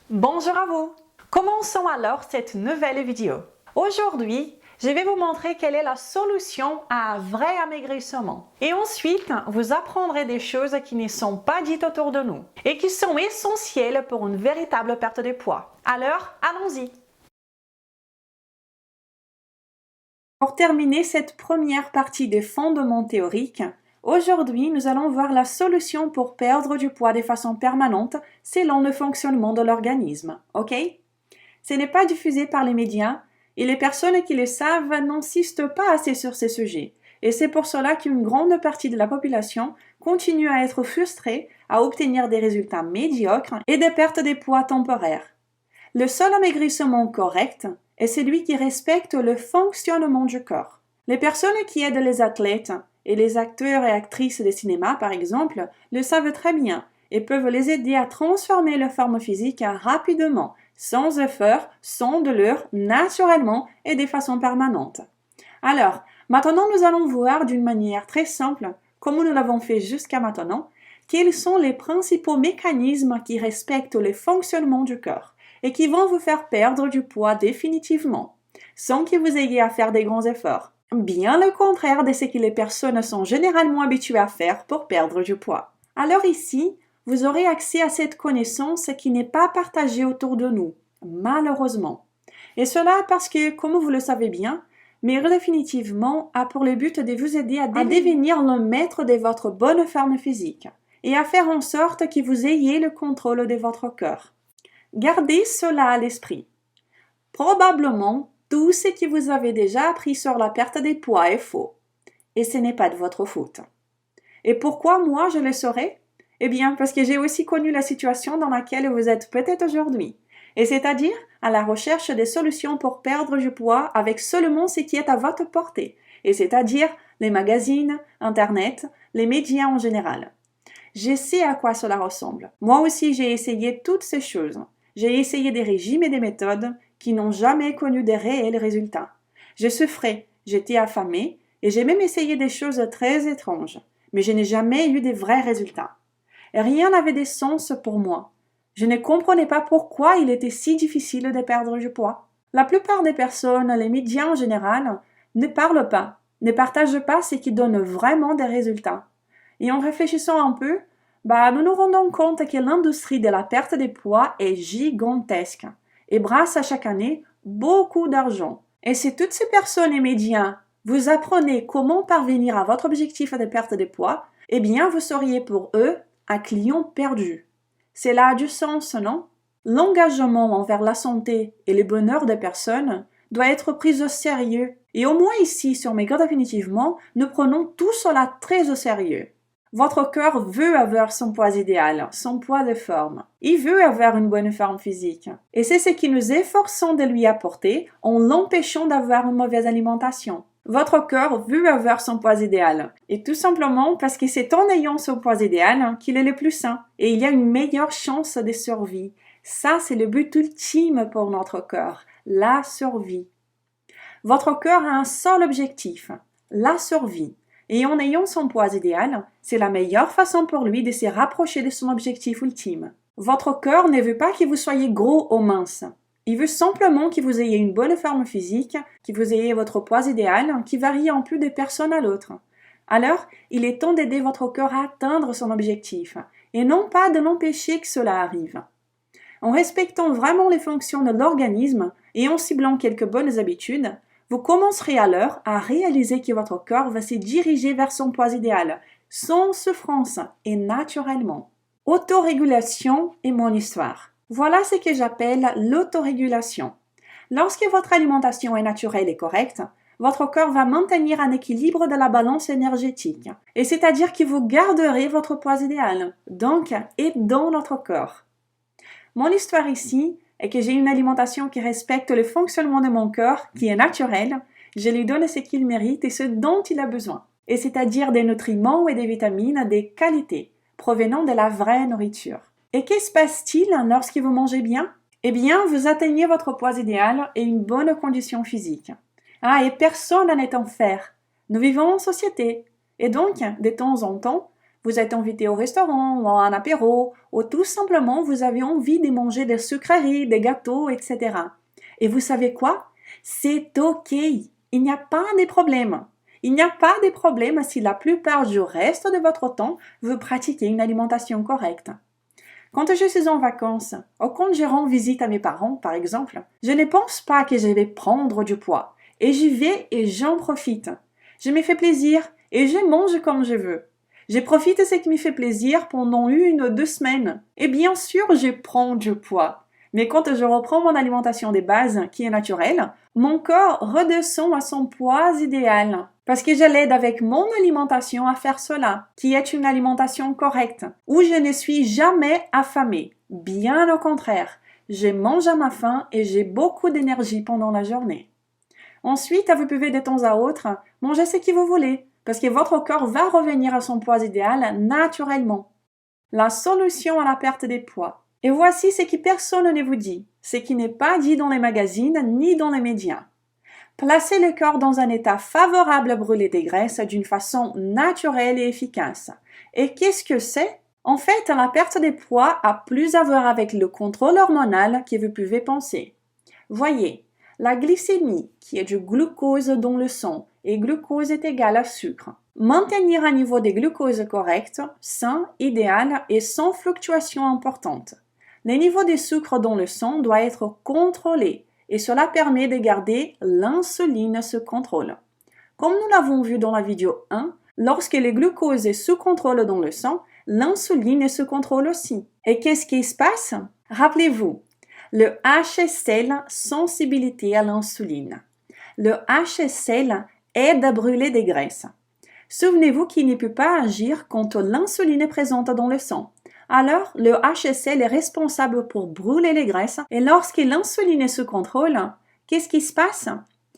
Bonjour à vous! Commençons alors cette nouvelle vidéo. Aujourd'hui, je vais vous montrer quelle est la solution à un vrai amaigrissement. Et ensuite, vous apprendrez des choses qui ne sont pas dites autour de nous et qui sont essentielles pour une véritable perte de poids. Alors, allons-y! Pour terminer cette première partie des fondements théoriques, aujourd'hui, nous allons voir la solution pour perdre du poids de façon permanente selon le fonctionnement de l'organisme, ok? Ce n'est pas diffusé par les médias et les personnes qui le savent n'insistent pas assez sur ces sujets. Et c'est pour cela qu'une grande partie de la population continue à être frustrée, à obtenir des résultats médiocres et des pertes de poids temporaires. Le seul amaigrissement correct est celui qui respecte le fonctionnement du corps. Les personnes qui aident les athlètes et les acteurs et actrices de cinéma, par exemple, le savent très bien et peuvent les aider à transformer leur forme physique rapidement, sans effort, sans douleur, naturellement et de façon permanente. Alors, maintenant nous allons voir d'une manière très simple, comme nous l'avons fait jusqu'à maintenant, quels sont les principaux mécanismes qui respectent le fonctionnement du corps et qui vont vous faire perdre du poids définitivement, sans que vous ayez à faire des grands efforts. Bien le contraire de ce que les personnes sont généralement habituées à faire pour perdre du poids. Alors ici, vous aurez accès à cette connaissance qui n'est pas partagée autour de nous, malheureusement. Et cela parce que, comme vous le savez bien, Maigrir définitivement a pour le but de vous aider à devenir le maître de votre bonne forme physique et à faire en sorte que vous ayez le contrôle de votre corps. Gardez cela à l'esprit. Probablement, tout ce que vous avez déjà appris sur la perte de poids est faux. Et ce n'est pas de votre faute. Et pourquoi moi je le saurais? Eh bien, parce que j'ai aussi connu la situation dans laquelle vous êtes peut-être aujourd'hui. Et c'est-à-dire à la recherche des solutions pour perdre du poids avec seulement ce qui est à votre portée. Et c'est-à-dire les magazines, Internet, les médias en général. Je sais à quoi cela ressemble. Moi aussi, j'ai essayé toutes ces choses. J'ai essayé des régimes et des méthodes qui n'ont jamais connu de réels résultats. Je souffrais, j'étais affamée et j'ai même essayé des choses très étranges. Mais je n'ai jamais eu de vrais résultats. Et rien n'avait de sens pour moi. Je ne comprenais pas pourquoi il était si difficile de perdre du poids. La plupart des personnes, les médias en général, ne parlent pas, ne partagent pas ce qui donne vraiment des résultats. Et en réfléchissant un peu, nous nous rendons compte que l'industrie de la perte de poids est gigantesque et brasse à chaque année beaucoup d'argent. Et si toutes ces personnes et médias vous apprenez comment parvenir à votre objectif de perte de poids, eh bien vous seriez pour eux un client perdu. Cela a du sens, non? L'engagement envers la santé et le bonheur des personnes doit être pris au sérieux. Et au moins ici, sur Maigrir définitivement, nous prenons tout cela très au sérieux. Votre cœur veut avoir son poids idéal, son poids de forme. Il veut avoir une bonne forme physique. Et c'est ce que nous efforçons de lui apporter en l'empêchant d'avoir une mauvaise alimentation. Votre cœur veut avoir son poids idéal. Et tout simplement parce que c'est en ayant son poids idéal qu'il est le plus sain. Et il y a une meilleure chance de survie. Ça, c'est le but ultime pour notre corps, la survie. Votre cœur a un seul objectif, la survie. Et en ayant son poids idéal, c'est la meilleure façon pour lui de se rapprocher de son objectif ultime. Votre cœur ne veut pas que vous soyez gros ou mince. Il veut simplement que vous ayez une bonne forme physique, que vous ayez votre poids idéal, qui varie en plus de personne à l'autre. Alors, il est temps d'aider votre cœur à atteindre son objectif, et non pas de l'empêcher que cela arrive. En respectant vraiment les fonctions de l'organisme et en ciblant quelques bonnes habitudes, vous commencerez alors à réaliser que votre corps va se diriger vers son poids idéal, sans souffrance et naturellement. Autorégulation est mon histoire. Voilà ce que j'appelle l'autorégulation. Lorsque votre alimentation est naturelle et correcte, votre corps va maintenir un équilibre de la balance énergétique. Et c'est-à-dire que vous garderez votre poids idéal, donc aidant notre corps. Mon histoire ici est que j'ai une alimentation qui respecte le fonctionnement de mon corps, qui est naturel. Je lui donne ce qu'il mérite et ce dont il a besoin. Et c'est-à-dire des nutriments et des vitamines de qualité, provenant de la vraie nourriture. Et que se passe-t-il lorsque vous mangez bien? Eh bien, vous atteignez votre poids idéal et une bonne condition physique. Et personne n'est en fer. Nous vivons en société. Et donc, de temps en temps, vous êtes invité au restaurant ou à un apéro ou tout simplement vous avez envie de manger des sucreries, des gâteaux, etc. Et vous savez quoi? C'est OK. Il n'y a pas de problème. Il n'y a pas de problème si la plupart du reste de votre temps, vous pratiquez une alimentation correcte. Quand je suis en vacances, ou quand je rends visite à mes parents, par exemple, je ne pense pas que je vais prendre du poids. Et j'y vais et j'en profite. Je me fais plaisir et je mange comme je veux. Je profite de ce qui me fait plaisir pendant 1 ou 2 semaines. Et bien sûr, je prends du poids. Mais quand je reprends mon alimentation de base, qui est naturelle, mon corps redescend à son poids idéal. Parce que je l'aide avec mon alimentation à faire cela, qui est une alimentation correcte, où je ne suis jamais affamée. Bien au contraire, je mange à ma faim et j'ai beaucoup d'énergie pendant la journée. Ensuite, vous pouvez de temps à autre manger ce que vous voulez, parce que votre corps va revenir à son poids idéal naturellement. La solution à la perte de poids. Et voici ce que personne ne vous dit, ce qui n'est pas dit dans les magazines ni dans les médias. Placez le corps dans un état favorable à brûler des graisses d'une façon naturelle et efficace. Et qu'est-ce que c'est? En fait, la perte de poids a plus à voir avec le contrôle hormonal que vous pouvez penser. Voyez, la glycémie, qui est du glucose dans le sang, et glucose est égal à sucre. Maintenir un niveau de glucose correct, sain, idéal et sans fluctuation importante. Le niveau de sucre dans le sang doit être contrôlé et cela permet de garder l'insuline sous contrôle. Comme nous l'avons vu dans la vidéo 1, lorsque le glucose est sous contrôle dans le sang, l'insuline est sous contrôle aussi. Et qu'est-ce qui se passe? Rappelez-vous, le HSL, sensibilité à l'insuline. Le HSL aide à brûler des graisses. Souvenez-vous qu'il ne peut pas agir quand l'insuline est présente dans le sang. Alors, le HSL est responsable pour brûler les graisses et lorsque l'insuline est sous contrôle, qu'est-ce qui se passe?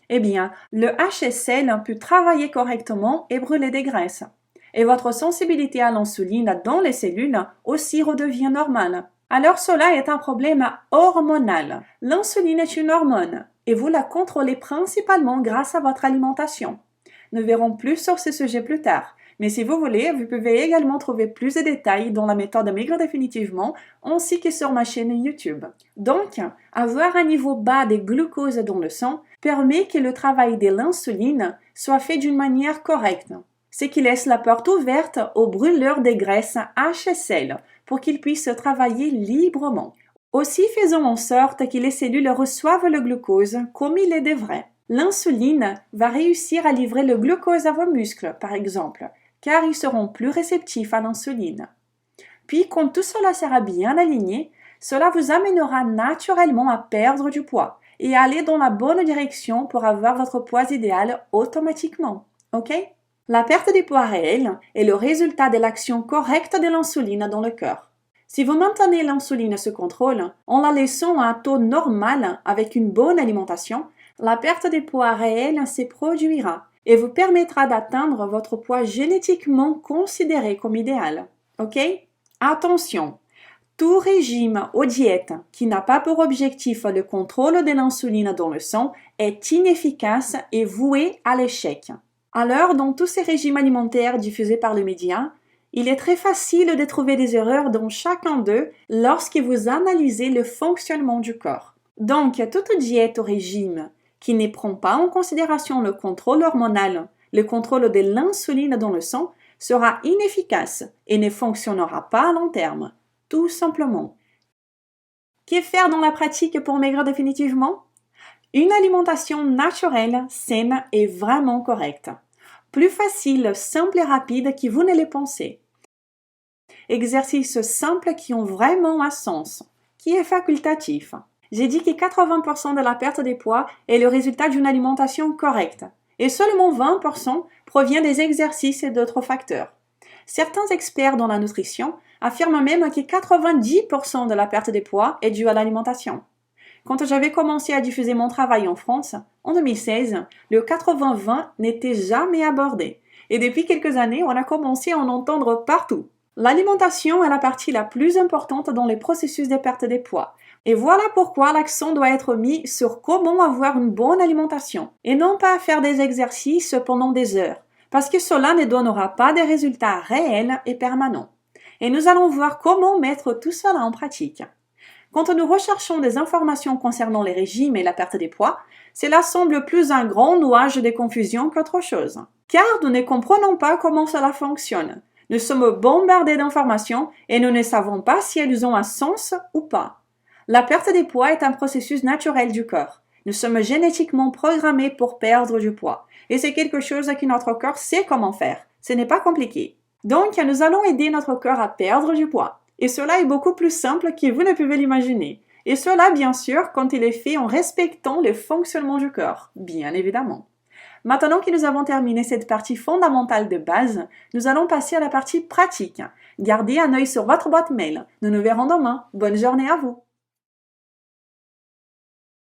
Eh bien, le HSL peut travailler correctement et brûler des graisses. Et votre sensibilité à l'insuline dans les cellules aussi redevient normale. Alors cela est un problème hormonal. L'insuline est une hormone et vous la contrôlez principalement grâce à votre alimentation. Nous verrons plus sur ce sujet plus tard. Mais si vous voulez, vous pouvez également trouver plus de détails dans la méthode Maigrir définitivement, ainsi que sur ma chaîne YouTube. Donc, avoir un niveau bas de glucose dans le sang permet que le travail de l'insuline soit fait d'une manière correcte, ce qui laisse la porte ouverte au brûleur des graisses HSL pour qu'il puisse travailler librement. Aussi, faisons en sorte que les cellules reçoivent le glucose comme il est devrait. L'insuline va réussir à livrer le glucose à vos muscles, par exemple, car ils seront plus réceptifs à l'insuline. Puis, quand tout cela sera bien aligné, cela vous amènera naturellement à perdre du poids et à aller dans la bonne direction pour avoir votre poids idéal automatiquement. OK? La perte de poids réel est le résultat de l'action correcte de l'insuline dans le corps. Si vous maintenez l'insuline sous contrôle, en la laissant à un taux normal avec une bonne alimentation, la perte de poids réel se produira et vous permettra d'atteindre votre poids génétiquement considéré comme idéal. OK? Attention! Tout régime ou diète qui n'a pas pour objectif le contrôle de l'insuline dans le sang est inefficace et voué à l'échec. Alors, dans tous ces régimes alimentaires diffusés par les médias, il est très facile de trouver des erreurs dans chacun d'eux lorsque vous analysez le fonctionnement du corps. Donc, toute diète ou régime qui ne prend pas en considération le contrôle hormonal, le contrôle de l'insuline dans le sang, sera inefficace et ne fonctionnera pas à long terme, tout simplement. Que faire dans la pratique pour maigrir définitivement? Une alimentation naturelle, saine et vraiment correcte. Plus facile, simple et rapide que vous ne le pensez. Exercices simples qui ont vraiment un sens, qui est facultatif. J'ai dit que 80% de la perte de poids est le résultat d'une alimentation correcte et seulement 20% provient des exercices et d'autres facteurs. Certains experts dans la nutrition affirment même que 90% de la perte de poids est due à l'alimentation. Quand j'avais commencé à diffuser mon travail en France, en 2016, le 80-20 n'était jamais abordé et depuis quelques années, on a commencé à en entendre partout. L'alimentation est la partie la plus importante dans les processus de perte de poids. Et voilà pourquoi l'accent doit être mis sur comment avoir une bonne alimentation et non pas faire des exercices pendant des heures, parce que cela ne donnera pas de résultats réels et permanents. et nous allons voir comment mettre tout cela en pratique. Quand nous recherchons des informations concernant les régimes et la perte des poids, cela semble plus un grand nuage de confusion qu'autre chose, car nous ne comprenons pas comment cela fonctionne. Nous sommes bombardés d'informations et nous ne savons pas si elles ont un sens ou pas. La perte des poids est un processus naturel du corps. Nous sommes génétiquement programmés pour perdre du poids, et c'est quelque chose que notre corps sait comment faire. Ce n'est pas compliqué. Donc, nous allons aider notre corps à perdre du poids. Et cela est beaucoup plus simple que vous ne pouvez l'imaginer. Et cela, bien sûr, quand il est fait en respectant le fonctionnement du corps, bien évidemment. Maintenant que nous avons terminé cette partie fondamentale de base, nous allons passer à la partie pratique. Gardez un œil sur votre boîte mail. Nous nous verrons demain. Bonne journée à vous!